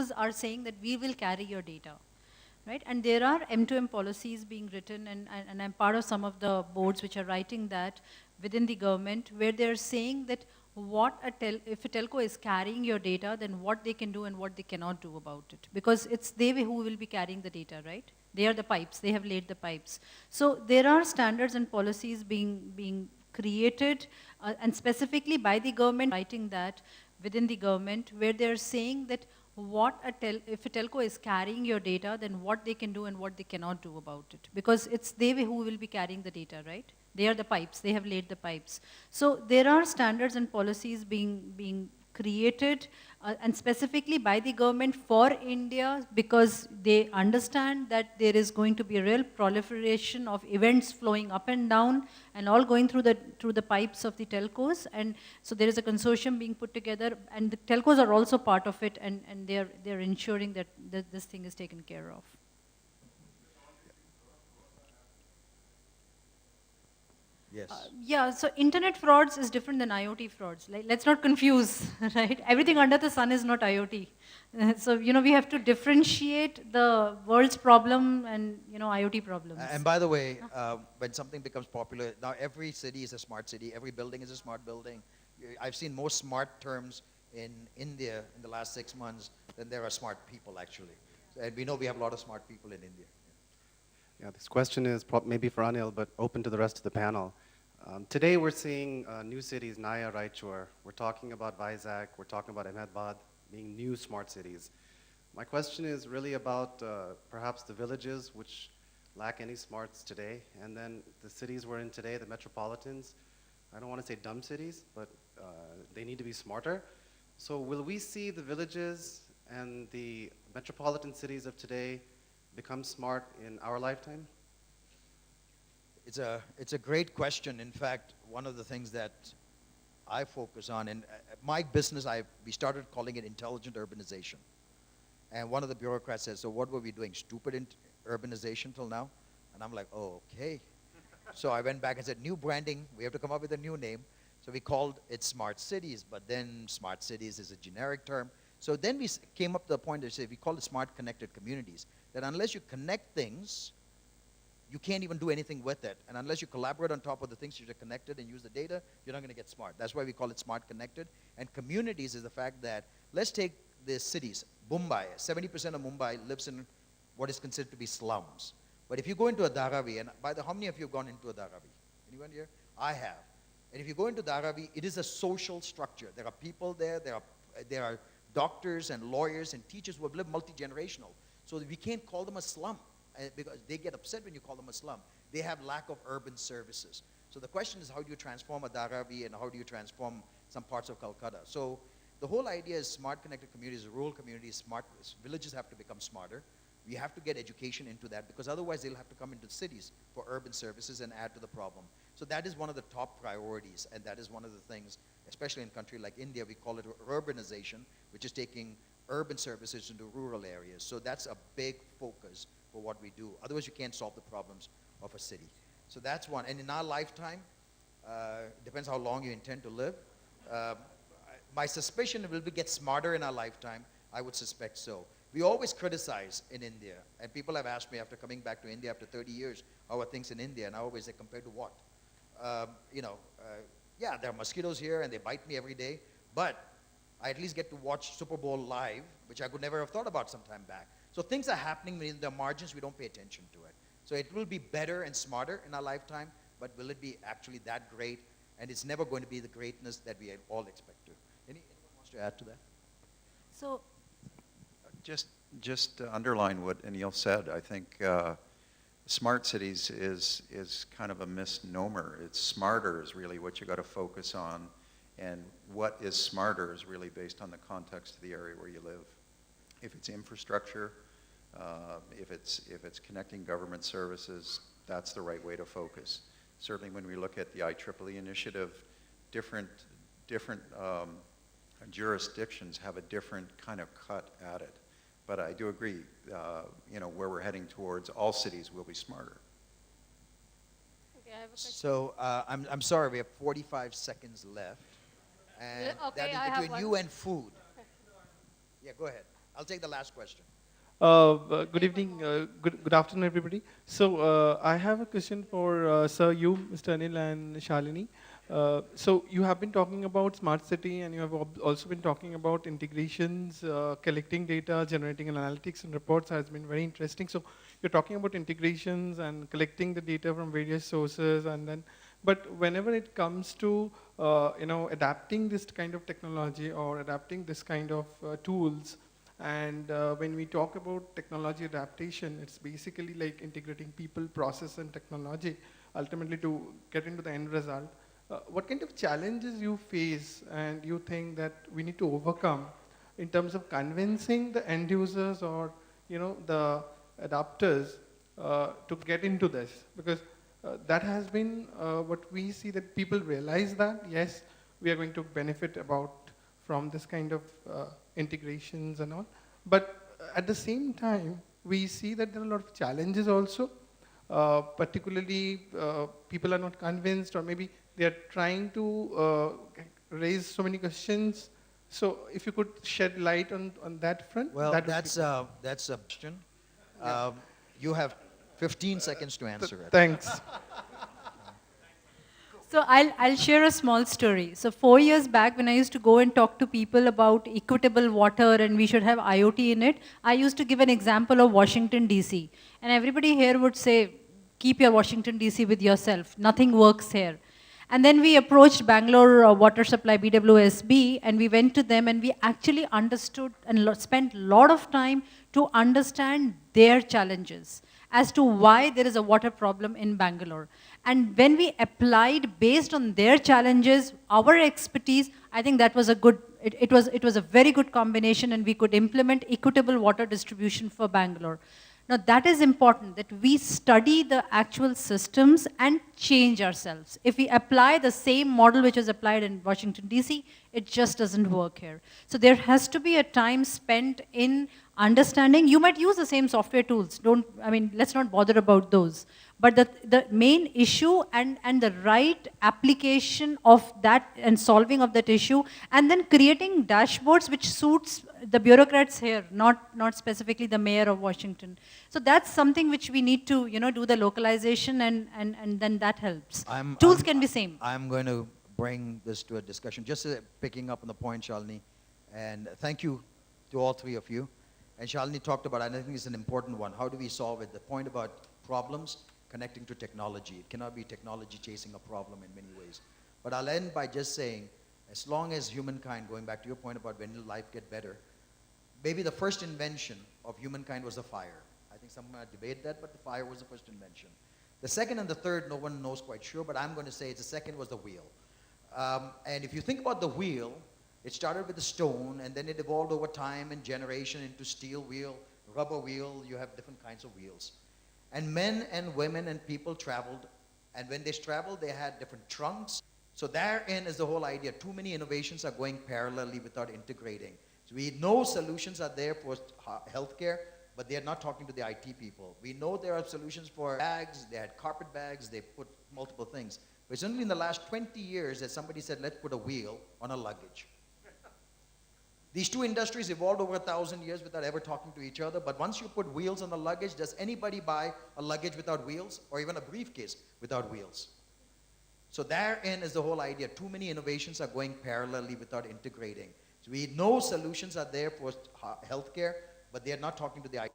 telcos are saying that we will carry your data, right? And there are M2M policies being written, and I'm part of some of the boards which are writing that within the government, where they're saying that if a telco is carrying your data, then what they can do and what they cannot do about it. Because it's they who will be carrying the data, right? They are the pipes, they have laid the pipes. So there are standards and policies being created, and specifically by the government, writing that within the government, where they're saying that if a telco is carrying your data, then what they can do and what they cannot do about it. Because it's they who will be carrying the data, right? They are the pipes, they have laid the pipes. So there are standards and policies being created, and specifically by the government for India, because they understand that there is going to be a real proliferation of events flowing up and down and all going through the pipes of the telcos. And so there is a consortium being put together, and the telcos are also part of it, and they're ensuring that this thing is taken care of. Yes. Yeah, so internet frauds is different than IoT frauds. Like, let's not confuse, right? Everything under the sun is not IoT. So, we have to differentiate the world's problem and, IoT problems. And by the way, when something becomes popular, now every city is a smart city, every building is a smart building. I've seen more smart terms in India in the last 6 months than there are smart people, actually. And we know we have a lot of smart people in India. Yeah, this question is maybe for Anil, but open to the rest of the panel. Today we're seeing new cities, Naya, Raichur. We're talking about Vizag, we're talking about Ahmedabad being new smart cities. My question is really about perhaps the villages which lack any smarts today, and then the cities we're in today, the metropolitans. I don't want to say dumb cities, but they need to be smarter. So will we see the villages and the metropolitan cities of today become smart in our lifetime? It's a great question. In fact, one of the things that I focus on, and my business, we started calling it intelligent urbanization. And one of the bureaucrats says, so what were we doing, stupid urbanization till now? And I'm like, oh, okay. So I went back and said, new branding, we have to come up with a new name. So we called it smart cities, but then smart cities is a generic term. So then we came up to the point that we call it smart connected communities, that unless you connect things, you can't even do anything with it. And unless you collaborate on top of the things that are connected and use the data, you're not going to get smart. That's why we call it smart connected. And communities is the fact that, let's take the cities. Mumbai, 70% of Mumbai lives in what is considered to be slums. But if you go into a Dharavi, and how many of you have gone into a Dharavi? Anyone here? I have. And if you go into Dharavi, it is a social structure. There are people there, there are doctors and lawyers and teachers who have lived multi-generational. So we can't call them a slum, because they get upset when you call them a slum. They have lack of urban services. So the question is, how do you transform a Dharavi, and how do you transform some parts of Calcutta? So the whole idea is smart connected communities, rural communities, smart villages have to become smarter. We have to get education into that, because otherwise they'll have to come into cities for urban services and add to the problem. So that is one of the top priorities, and that is one of the things, especially in a country like India, we call it urbanization, which is taking urban services into rural areas. So that's a big focus for what we do. Otherwise, you can't solve the problems of a city. So that's one. And in our lifetime, depends how long you intend to live. My suspicion will get smarter in our lifetime. I would suspect so. We always criticize in India, and people have asked me after coming back to India after 30 years, how are things in India? And I always say, compared to what? Yeah, there are mosquitoes here and they bite me every day, but I at least get to watch Super Bowl live, which I could never have thought about some time back. So things are happening in the margins, we don't pay attention to it. So it will be better and smarter in our lifetime, but will it be actually that great? And it's never going to be the greatness that we all expect to. Anyone wants to add to that? So, just to underline what Anil said, I think smart cities is kind of a misnomer. It's smarter is really what you got to focus on, and what is smarter is really based on the context of the area where you live. If it's infrastructure, if it's connecting government services, that's the right way to focus. Certainly when we look at the IEEE initiative, different jurisdictions have a different kind of cut at it. But I do agree, where we're heading towards, all cities will be smarter. Okay, I have a question. So I'm sorry, we have 45 seconds left. And Okay, that I is have between one. you and food. Yeah, go ahead. I'll take the last question. Good evening, good afternoon, everybody. So I have a question for Sir, you, Mr. Anil and Shalini. So you have been talking about smart city, and you have also been talking about integrations, collecting data, generating analytics and reports has been very interesting. So you're talking about integrations and collecting the data from various sources, and then, but whenever it comes to adapting this kind of technology or adapting this kind of tools. And when we talk about technology adaptation, it's basically like integrating people, process, and technology, ultimately to get into the end result. What kind of challenges you face and you think that we need to overcome in terms of convincing the end users or the adapters to get into this? Because that has been what we see, that people realize that, yes, we are going to benefit from this kind of integrations and all. But at the same time, we see that there are a lot of challenges also. Particularly, people are not convinced, or maybe they are trying to raise so many questions. So if you could shed light on that front. Well, that that's a question. You have 15 seconds to answer it. Thanks. So I'll share a small story. So 4 years back, when I used to go and talk to people about equitable water and we should have IoT in it, I used to give an example of Washington, DC. And everybody here would say, keep your Washington, DC with yourself. Nothing works here. And then we approached Bangalore Water Supply, BWSB, and we went to them and we actually understood and spent a lot of time to understand their challenges as to why there is a water problem in Bangalore. And when we applied based on their challenges, our expertise, I think that was a good, it was a very good combination, and we could implement equitable water distribution for Bangalore. Now that is important, that we study the actual systems and change ourselves. If we apply the same model which is applied in Washington, DC, it just doesn't work here. So there has to be a time spent in understanding. You might use the same software tools. Let's not bother about those. But the main issue and the right application of that and solving of that issue, and then creating dashboards which suits the bureaucrats here, not specifically the mayor of Washington. So that's something which we need to do the localization, and then that helps. Tools can be same. I'm going to bring this to a discussion, just picking up on the point, Shalini, and thank you to all three of you. And Shalini talked about, and I think it's an important one, how do we solve it? The point about problems connecting to technology. It cannot be technology chasing a problem in many ways. But I'll end by just saying, as long as humankind, going back to your point about when will life get better, maybe the first invention of humankind was the fire. I think someone might debate that, but the fire was the first invention. The second and the third, no one knows quite sure, but I'm going to say the second was the wheel. And if you think about the wheel, it started with the stone, and then it evolved over time and generation into steel wheel, rubber wheel. You have different kinds of wheels. And men and women and people traveled, and when they traveled, they had different trunks. So therein is the whole idea. Too many innovations are going parallelly without integrating. So we know solutions are there for healthcare, but they are not talking to the IT people. We know there are solutions for bags. They had carpet bags. They put multiple things. But it's only in the last 20 years that somebody said, let's put a wheel on a luggage. These two industries evolved over 1,000 years without ever talking to each other, but once you put wheels on the luggage, does anybody buy a luggage without wheels, or even a briefcase without wheels? So therein is the whole idea. Too many innovations are going parallelly without integrating. So we know solutions are there for healthcare, but they are not talking to the IT.